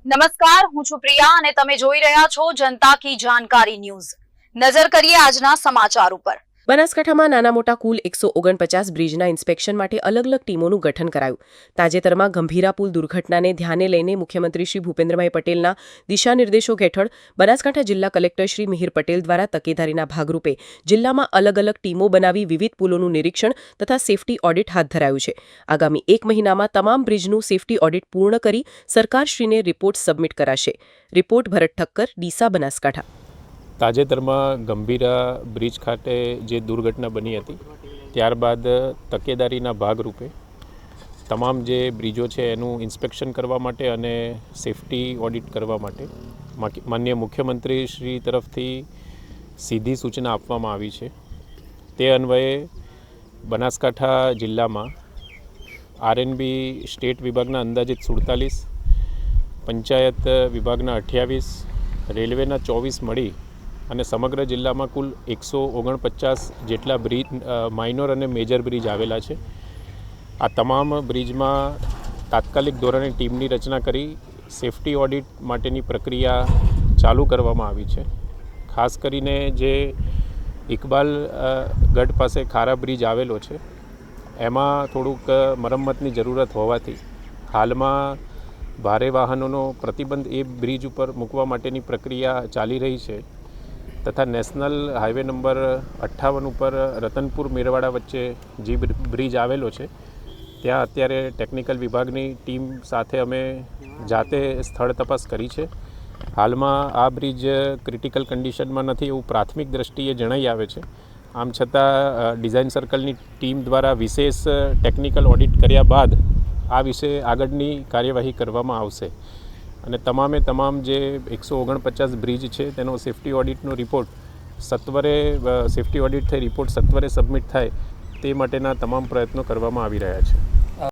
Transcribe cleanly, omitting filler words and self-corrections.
નમસ્કાર, હું છું પ્રિયા અને તમે જોઈ રહ્યા છો જનતા કી જાણકારી ન્યૂઝ। નજર કરીએ આજના સમાચાર ઉપર। બનાસકાંઠામાં નાના મોટા કુલ 149 બ્રિજના ઇન્સ્પેક્શન માટે અલગ અલગ ટીમોનું ગઠન કરાયું। તાજેતરમાં ગંભીરા પુલ દુર્ઘટનાને ધ્યાને લઈને મુખ્યમંત્રી શ્રી ભૂપેન્દ્રભાઈ પટેલના દિશા નિર્દેશો હેઠળ બનાસકાંઠા જિલ્લા કલેક્ટર શ્રી મિહિર પટેલ દ્વારા તકેદારીના ભાગરૂપે જિલ્લામાં અલગ અલગ ટીમો બનાવી વિવિધ પુલોનું નિરીક્ષણ તથા સેફટી ઓડિટ હાથ ધરાયું છે। આગામી 1 મહિનામાં તમામ બ્રિજનું સેફટી ઓડિટ પૂર્ણ કરી સરકારશ્રીને રિપોર્ટ સબમિટ કરાશે। રિપોર્ટ ભરત ઠક્કર, ડીસા, બનાસકાંઠા। તાજેતરમાં ગંભીરા બ્રિજ ખાતે જે દુર્ઘટના બની હતી ત્યારબાદ તકેદારીના ભાગરૂપે તમામ જે બ્રિજો છે એનું ઇન્સ્પેક્શન કરવા માટે અને સેફટી ઓડિટ કરવા માટે માનનીય મુખ્યમંત્રી શ્રી તરફથી સીધી સૂચના આપવામાં આવી છે। તે અન્વયે બનાસકાંઠા જિલ્લામાં આરએનબી સ્ટેટ વિભાગના અંદાજિત 47, પંચાયત વિભાગના 28, રેલવેના 24 મળી અને સમગ્ર જિલ્લામાં કુલ 149 જેટલા બ્રિજ, માઇનોર અને મેજર બ્રિજ આવેલા છે। આ તમામ બ્રિજમાં તાત્કાલિક ધોરણે ટીમની રચના કરી સેફટી ઓડિટ માટેની પ્રક્રિયા ચાલુ કરવામાં આવી છે। ખાસ કરીને જે ઇકબાલ ગઢ પાસે ખારા બ્રિજ આવેલો છે એમાં થોડુંક મરમ્મતની જરૂરત હોવાથી હાલમાં ભારે વાહનોનો પ્રતિબંધ એ બ્રિજ ઉપર મૂકવા માટેની પ્રક્રિયા ચાલી રહી છે તથા નેશનલ હાઈવે નંબર 58 ઉપર રતનપુર મેરવાડા વચ્ચે જે બ્રિજ આવેલો છે ત્યાં અત્યારે ટેકનિકલ વિભાગની ટીમ સાથે અમે જાતે સ્થળ તપાસ કરી છે। હાલમાં આ બ્રિજ ક્રિટિકલ કન્ડિશનમાં નથી એવું પ્રાથમિક દ્રષ્ટિએ જણાઈ આવે છે। આમ છતાં ડિઝાઇન સર્કલની ટીમ દ્વારા વિશેષ ટેકનિકલ ઓડિટ કર્યા બાદ આ વિશે આગળની કાર્યવાહી કરવામાં આવશે અને તમામે તમામ જે 149 બ્રિજ છે તેનો સેફટી ઓડિટનો રિપોર્ટ સેફટી ઓડિટ થઈ રિપોર્ટ સત્વરે સબમિટ થાય તે માટેના તમામ પ્રયત્નો કરવામાં આવી રહ્યા છે।